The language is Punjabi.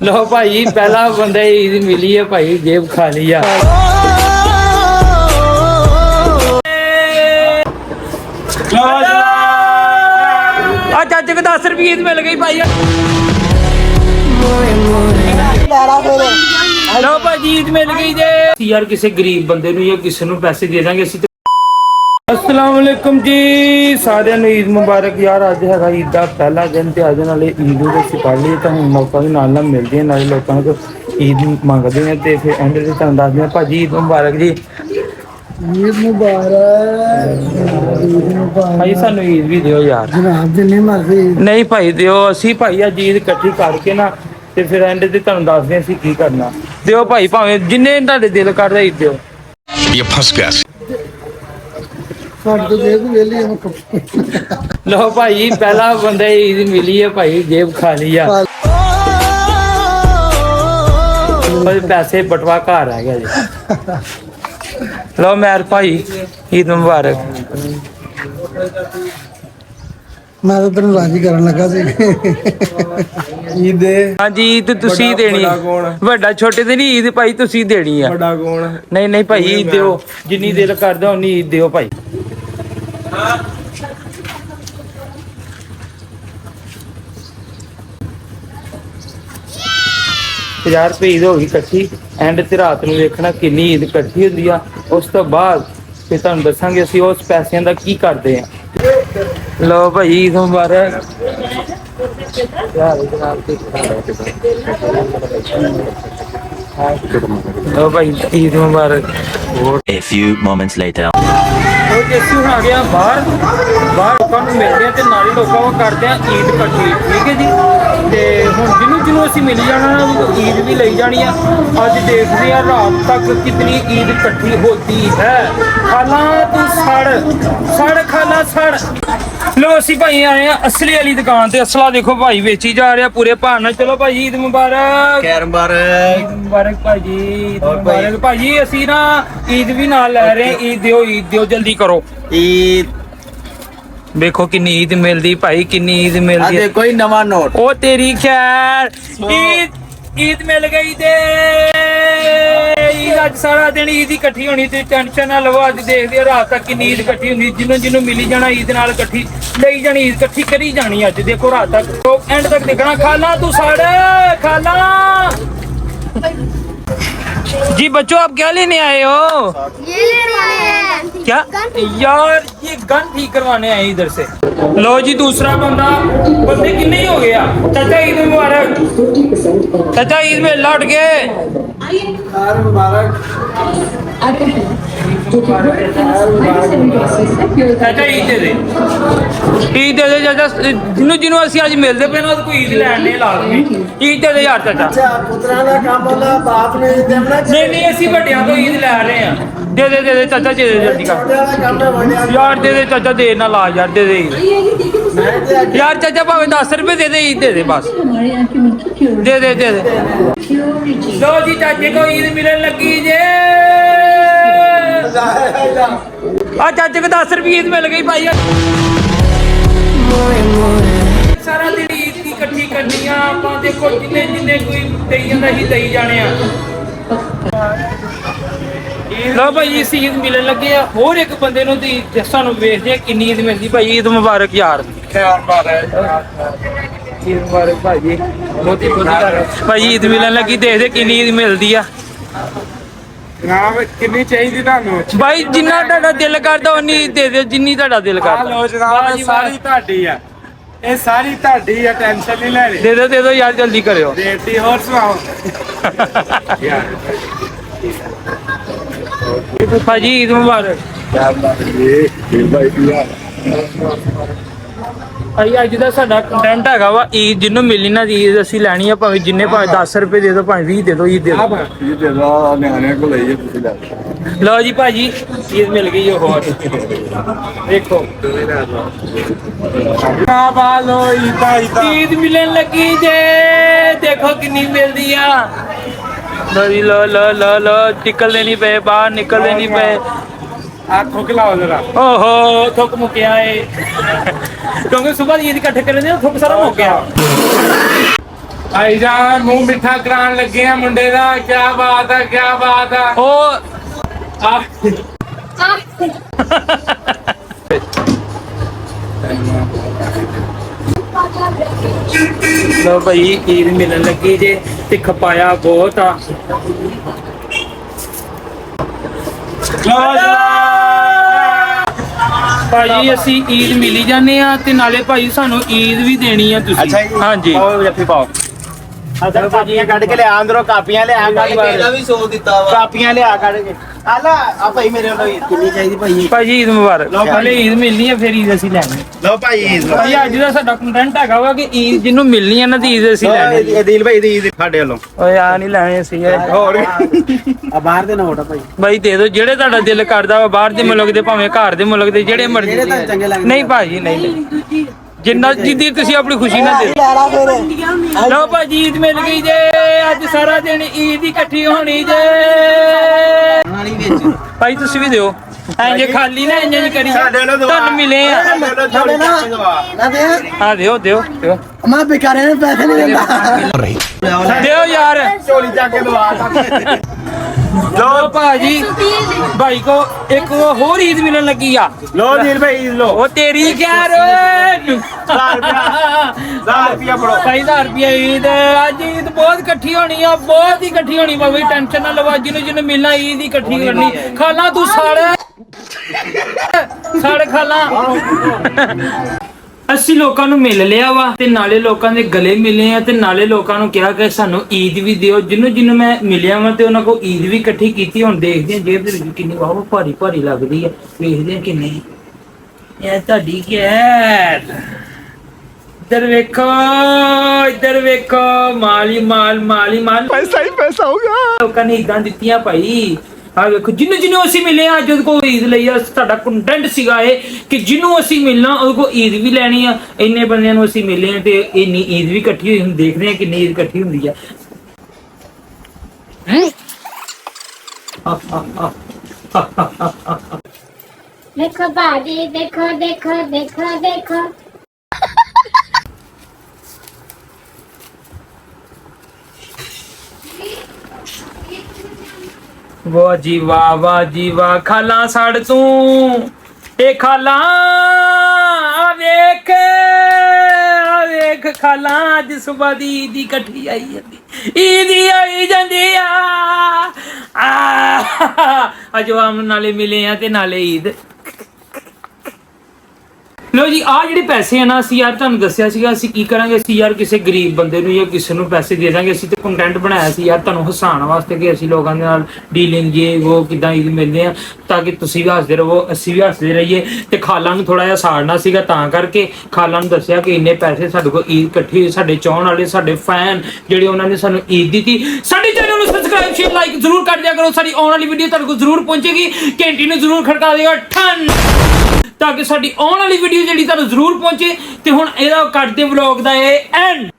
लो भाई पहला बंदा ईद मिली है भाई जेब खाली आ चाचे को 10 रुपये ईद मिल गई भाई। लो भाई ईद मिल गई जे यार किसी गरीब बंदे या किसी ਨੂੰ पैसे दे ਦਾਂਗੇ ਅਸੀਂ। अस्सलाम वालेकुम जी सारिਆਂ ਨੂੰ ईद मुबारक यार। ਅੱਜ ਹੈਗਾ ईद ਦਾ ਪਹਿਲਾ ਦਿਨ ਤੇ ਅੱਜ ਨਾਲੇ ईद ਨੂੰ ਅਸੀਂ ਪੜ ਲਈ ਤਾਂ ਹੁਣ ਮੌਕਾ ਵੀ ਨਾਲ ਮਿਲਦੇ ਨਾਲੇ ਲੋਕਾਂ ਨੂੰ ईद ਮੰਗਦੇ ਨੇ ਤੇ ਫਿਰ ਐਂਡ ਤੇ ਤੁਹਾਨੂੰ ਦੱਸਦੇ ਆ ਭਾਜੀ ईद मुबारक जी। ईद मुबारक भाई ਸਾਨੂੰ ईद ਵੀ ਦਿਓ ਯਾਰ ਜਨਾਬ ਜਿੰਨੇ ਮਰਜ਼ੀ ਨਹੀਂ ਭਾਈ ਦਿਓ ਅਸੀਂ ਭਾਈ ਅੱਜ ईद ਇਕੱਠੀ ਕਰਕੇ ਨਾ ਤੇ ਫਿਰ ਐਂਡ ਤੇ ਤੁਹਾਨੂੰ ਦੱਸਦੇ ਆ ਅਸੀਂ ਕੀ ਕਰਨਾ। ਦਿਓ ਭਾਈ ਭਾਵੇਂ ਜਿੰਨੇ ਤੁਹਾਡੇ ਦਿਲ ਕਰਦਾ ईद ਦਿਓ। ਇਹ ਫਸ ਗਿਆ लो भाई पहला बंदा ईद मिली है भाई जेब खाली आ पैसे बटवा घर रह गया जी। लो मैर भाई ईद मुबारक। मैं तो तेन राजी करन लगा सी ईद हां जी ईद तुसी देनी बड़ा छोटे ते नहीं ईद भाई तुसी देनी है बड़ा कौन नहीं नहीं भाई ईद दियो जिन्नी दिल करदा उन्नी ईद दियो भाई। यार ईद हो गई इकट्ठी एंड ते रात नूं देखना किन्नी ईद इकट्ठी हुंदी आ उस तो बाद फिर तुहानूं दस्सांगे असीं उस पैसिਆਂ ਦਾ ਕੀ ਕਰਦੇ ਆ। लो भाई ईद मुबारक लो भाई ईद मुबारक। A few moments later जैसे हम आ गए बाहर लोगों को मिलते हैं तो नाले लोगों को करते हैं ईद इकट्ठी ठीक है जी। तो हम जिन्हों असीं मिल जाना ईद भी ली जानी है। अज देखते हैं रात तक कितनी ईद इकट्ठी होती है। खाला तू सड़ खाला सड़। लो असीं भाई आए हैं असली वाली दुकान ते असला देखो भाई बेची जा रहा पूरे भाव नाल। चलो भाई ईद मुबारक खैर मुबारक भाजी मुबारक भाजी। असीं ना ईद भी नाल लै रहे हैं ईद दियो जल्दी करो ईद। देखो किन्नी ईद मिलदी भाई किन्नी ईद मिलदी है। कोई नवा नोट ओ तेरी खैर ईद मिल गई ते ईद अज सारा दिन ईद इकट्ठी होनी ते टेंशन ना लवो। अज देखदे रात तक किन्नी ईद इकट्ठी हुंदी जिन्हों मिली जाना ईद नाल इकट्ठी लई जानी ईद इकट्ठी करी जानी। अज देखो रात तक तो एंड तक देखना। खाला तू सड़ खाला जी। बच्चों आप क्या लेने आए हो? ये लेने आए हैं क्या यार ये गन ठीक करवाने आए इधर से। लो जी दूसरा बंदे कितने ही हो गया। चाचा ईद मुबारक चाचा ईद में लौट गए मुबारक चाचा ईद दे चाचा जिन्हों असीं अज मिलते पे ना कोई ईद लैने लाजमी ईद दे यार चाचा। नहीं असीं वड्डियां तो ईद लै रहे हैं। दे चाचा दे जल्दी कर यार दे चाचा दे ना ला यार दे यार चाचा भावें 10 रुपए दे ईद दे बस दे लो जी चाचे को ईद मिलन लगी जे। चाचे को 10 रुपये ईद मिल गई भाई। सारा दिन ईद की इकट्ठी करनी आपां देखो जिन्ने कोई दई जांदा ही दई जाने आ। लो भाई इस ईद मिलन लगे होर एक बंदे नूं दी सानूं वेखदे किन्नी ईद मिलदी भाई। ईद मुबारक यार खैर ईद मुबारक भाई बहुत ही भाई ईद मिलन लगी देखदे किन्नी ईद मिलदी आ जनाब। कितनी चाहिए ਤੁਹਾਨੂੰ भाई जिन्ना ਤੁਹਾਡਾ दिल करदा उन्नी दे दिओ जिन्नी ਤੁਹਾਡਾ दिल करदा। लो जनाब सारी ਤੁਹਾਡੀ ਆ ਇਹ ਸਾਰੀ ਤੁਹਾਡੀ ਆ टेंशन नहीं ਲੈਣੀ। दे दो यार जल्दी करियो देती और सुनाओ भाजी ईद मुबारक भाई अज का साडा कंटेंट हैगा वा ईद जिन्हों मिली ना ईद असीं लैनी है भावें जिन्ने भावें 10 रुपए दे दो भावें 20 दे दो ईद दे दो। लो जी भाजी ईद मिल गई हो देखो ईद मिलन लगी जे देखो किन्नी मिलदी आ। लो निकलने नहीं पे बाहर निकलने नहीं पे थुक लाओ जरा। ओहो थुक मुक्या है क्योंकि सुबह ईद इकट्ठे कर थुक सारा मुक गया। ਭਾਈਜਾਨ ਮੂੰਹ ਮਿੱਠਾ ਕਰਾਉਣ ਲੱਗੇ ਆ ਮੁੰਡੇ ਦਾ। ਕੀ ਬਾਤ ਆ, ਕੀ ਬਾਤ ਆ। ਉਹ ਆ ਲੋ ਭਾਈ ਈਦ ਮਿਲਣ ਲੱਗੀ ਜੇ ਤੇ ਖਪਾਇਆ ਬਹੁਤ ਆ। ਭਾਜੀ ਅਸੀਂ ਈਦ ਮਿਲੀ ਜਾਂਦੇ ਆ ਤੇ ਨਾਲੇ ਭਾਈ ਸਾਨੂੰ ਈਦ ਵੀ ਦੇਣੀ ਆ ਤੁਸੀਂ। ਅੱਛਾ ਜੀ। ਹਾਂਜੀ ਪਾਓ ਜੱਫੀ ਪਾਓ। ਅਦਰ ਕਾਪੀਆਂ ਕੱਢ ਕੇ ਲਿਆ ਅੰਦਰੋਂ ਕਾਪੀਆਂ ਲਿਆ ਕੱਢ ਕੇ। ਇਹਦਾ ਵੀ 100 ਦਿੱਤਾ ਵਾ। ਕਾਪੀਆਂ ਲਿਆ ਕੱਢ ਕੇ। ਆਲਾ ਆ ਭਾਈ ਮੇਰੇ ਵੱਲੋਂ ਕਿੰਨੀ ਚਾਹੀਦੀ ਭਾਈ? ਭਾਜੀ ਈਦ ਮੁਬਾਰਕ। ਨਾਲੇ ਈਦ ਮਿਲਣੀ ਆ ਫਿਰ ਈਦ ਅਸੀਂ ਲੈਣੀ। ਲਓ ਭਾਈ ਭਾਈ ਅੱਜ ਦਾ ਸਾਡਾ ਕੰਟੈਂਟ ਹੈਗਾ ਵਾ ਕਿ ਈਦ ਜਿਹਨੂੰ ਮਿਲਣੀ ਆ ਨਾ ਤੇ ਈਦ ਅਸੀਂ ਲੈਣੀ। ਅਦੀਲ ਭਾਈ ਦੀ ਸਾਡੇ ਵੱਲੋਂ। ਓਏ ਆ ਨਹੀਂ ਲੈਣੇ ਅਸੀਂ ਇਹ। ਹੋਰ ਆ ਬਾਹਰ ਦੇ ਨੋਟ ਆ ਭਾਈ। ਭਾਈ ਦੇ ਦਿਓ ਜਿਹੜੇ ਤੁਹਾਡਾ ਦਿਲ ਕਰਦਾ ਵਾ, ਬਾਹਰ ਦੇ ਮੁਲਕ ਦੇ ਭਾਵੇਂ ਘਰ ਦੇ ਮੁਲਕ ਦੇ ਜਿਹੜੇ ਮਰਜ਼ੀ। ਨਹੀਂ ਭਾਜੀ ਨਹੀਂ, ਜਿੰਨਾ ਜਿੱਦੀ ਤੁਸੀਂ ਆਪਣੀ ਖੁਸ਼ੀ ਨਾਲ ਦੇ ਦਿਓ। ਲਓ ਭਾਜੀ ਈਦ ਮਿਲ ਗਈ ਜੇ। ਅੱਜ ਸਾਰਾ ਦਿਨ ਈਦ ਹੀ ਇਕੱਠੀ ਹੋਣੀ ਜੇ। ਭਾਈ ਤੁਸੀਂ ਵੀ ਦਿਓ। ਇੰਜ ਖਾਲੀ ਨਾ ਇੰਜ ਨਹੀਂ ਕਰੀ। ਸਾਡੇ ਵੱਲੋਂ ਦਵਾ। ਤੁਹਾਨੂੰ ਮਿਲੇ ਆ। ਆ ਦਿਓ ਦਿਓ ਦਿਓ ਮੈਂ ਬੇਕਾਰੇ ਨੇ ਪੈਸੇ ਨਹੀਂ ਦਿੰਦਾ। ਦਿਓ ਯਾਰ। ਝੋਲੀ ਚੱਕ ਕੇ ਦਵਾ। ਲਓ ਭਾਜੀ ਭਾਈ ਕੋ ਇੱਕ ਹੋਰ ਈਦ ਮਿਲਣ ਲੱਗੀ ਆ। ਲੋ ਅਦੀਲ ਭਾਈ ਲੋ। ਉਹ ਤੇਰੀ ਯਾਰ। 10 ਰੁਪਿਆ ਫੜੋ। ਭਾਈ 1000 ਰੁਪਏ ਈਦ। ਅੱਜ ਈਦ ਬਹੁਤ ਇਕੱਠੀ ਹੋਣੀ ਆ, ਬਹੁਤ ਹੀ ਇਕੱਠੀ ਹੋਣੀ। ਬਾਬਾ ਟੈਨਸ਼ਨ ਨਾ ਲਵਾ, ਜਿਹਨੂੰ ਮਿਲਣਾ ਈਦ ਹੀ ਇਕੱਠੀ ਕਰਨੀ। ਖਾਲਾ ਤੂੰ ਸੜ ਖਾਲਾ। ਅਸੀਂ ਲੋਕਾਂ ਨੂੰ ਮਿਲ ਲਿਆ ਵਾ ਤੇ ਨਾਲੇ ਲੋਕਾਂ ਦੇ ਗਲੇ ਮਿਲੇ ਆ ਤੇ ਨਾਲੇ ਲੋਕਾਂ ਨੂੰ ਕਿਹਾ ਕਿ ਸਾਨੂੰ ਈਦ ਵੀ ਦਿਓ। ਜਿਹਨੂੰ ਮੈਂ ਮਿਲਿਆ ਵਾ ਤੇ ਉਹਨਾਂ ਕੋਲ ਈਦ ਵੀ ਇਕੱਠੀ ਕੀਤੀ। ਹੁਣ ਦੇਖਦੇ ਆ ਜੇਬ ਦੇ ਵਿੱਚ ਕਿੰਨੀ ਵਾਹ ਭਾਰੀ ਭਾਰੀ ਲੱਗਦੀ ਆ। ਵੇਖਦੇ ਆ ਕਿੰਨੇ। ਇਹ ਤੁਹਾਡੀ ਕੀ ਹੈ? ਇੱਧਰ ਵੇਖੋ, ਇੱਧਰ ਵੇਖੋ। ਮਾਲੀ ਮਾਲ ਮਾਲੀ ਮਾਲ। ਪੈਸਾ ਹੀ ਪੈਸਾ ਹੋਗਾ। ਲੋਕਾਂ ਨੇ ਈਦਾਂ ਦਿੱਤੀਆਂ ਭਾਈ। ਆ ਵੇਖੋ ਜਿਹਨੂੰ ਅਸੀਂ ਮਿਲੇ ਆ। ਜਦ ਕੋ ਈਦ ਲਈ ਆ ਸਾਡਾ ਕੰਟੈਂਟ ਸੀਗਾ ਇਹ ਕਿ ਜਿਹਨੂੰ ਅਸੀਂ ਮਿਲਣਾ ਉਹਦੇ ਕੋ ਈਦ ਵੀ ਲੈਣੀ ਆ। ਇੰਨੇ ਬੰਦਿਆਂ ਨੂੰ ਅਸੀਂ ਮਿਲੇ ਆ ਤੇ ਇੰਨੀ ਈਦ ਵੀ ਇਕੱਠੀ ਹੋਈ। ਹੁਣ ਦੇਖਦੇ ਆ ਕਿੰਨੀ ਈਦ ਇਕੱਠੀ ਹੁੰਦੀ ਆ। देखो बाजी देखो देखो देखो देखो। ਵਾਹ ਜੀ ਵਾਹ, ਵਾਹ ਜੀ ਵਾਹ। ਖਾਲਾ ਸੜ ਤੂੰ ਇਹ ਖਾਲਾ। ਆ ਵੇਖ ਖਾਲਾ ਅੱਜ ਸੁਬਾ ਦੀ ਈਦ ਇਕੱਠੀ ਆਈ ਜਾਂਦੀ। ਈਦ ਹੀ ਆਈ ਜਾਂਦੀ ਆ। ਅੱਜ ਆਮ ਨਾਲੇ ਮਿਲੇ ਆ ਤੇ ਨਾਲੇ ਈਦ। ਲੋ ਜੀ ਆ ਜਿਹੜੇ ਪੈਸੇ ਆ ਨਾ ਅਸੀਂ ਯਾਰ ਤੁਹਾਨੂੰ ਦੱਸਿਆ ਸੀਗਾ ਅਸੀਂ ਕੀ ਕਰਾਂਗੇ। ਅਸੀਂ ਯਾਰ ਕਿਸੇ ਗਰੀਬ ਬੰਦੇ ਨੂੰ ਜਾਂ ਕਿਸੇ ਨੂੰ ਪੈਸੇ ਦੇ ਦਾਂਗੇ। ਅਸੀਂ ਤੇ ਕੰਟੈਂਟ ਬਣਾਇਆ ਸੀ ਯਾਰ ਤੁਹਾਨੂੰ ਹਸਾਉਣ ਵਾਸਤੇ ਕਿ ਅਸੀਂ ਲੋਕਾਂ ਦੇ ਨਾਲ ਡੀਲਿੰਗ ਜੇ ਉਹ ਕਿਦਾਂ ਈਦ ਮਿਲਦੇ ਆ ਤਾਂ ਕਿ ਤੁਸੀਂ ਵੀ ਹੱਸਦੇ ਰਹੋ ਅਸੀਂ ਵੀ ਹੱਸਦੇ ਰਹੀਏ। ਤੇ ਖਾਲਾ ਨੂੰ ਥੋੜਾ ਜਿਹਾ ਸਾੜਨਾ ਸੀਗਾ ਤਾਂ ਕਰਕੇ ਖਾਲਾ ਨੂੰ ਦੱਸਿਆ ਕਿ ਇੰਨੇ ਪੈਸੇ ਸਾਡੇ ਕੋਲ ਈਦ ਇਕੱਠੀ ਹੋਈ। ਸਾਡੇ ਚਾਹਣ ਵਾਲੇ ਸਾਡੇ ਫੈਨ ਜਿਹੜੇ ਉਹਨਾਂ ਨੇ ਸਾਨੂੰ ਈਦ ਦਿੱਤੀ। ਸਾਡੇ ਚੈਨਲ ਨੂੰ ਸਬਸਕ੍ਰਾਈਬ ਸ਼ੇਅਰ ਲਾਈਕ ਜ਼ਰੂਰ ਕਰ ਦਿਆ ਕਰੋ। ਸਾਡੀ ਆਉਣ ਵਾਲੀ ਵੀਡੀਓ ਤੁਹਾਡੇ ਕੋਲ ਜ਼ਰੂਰ ਪਹੁੰਚੇਗੀ। ਘੰਟੀ ਨੂੰ ਜ਼ਰੂਰ ਖੜਕਾ ਦਿਓ ਠਨ ਤਾਂ ਕਿ ਸਾਡੀ ਆਉਣ ਵਾਲੀ ਵੀਡੀਓ ਜਿਹੜੀ ਤੁਹਾਨੂੰ ਜ਼ਰੂਰ ਪਹੁੰਚੇ। ਤੇ ਹੁਣ ਇਹਦਾ ਕੱਟਦੇ ਵਲੌਗ ਦਾ ਇਹ ਐਂਡ।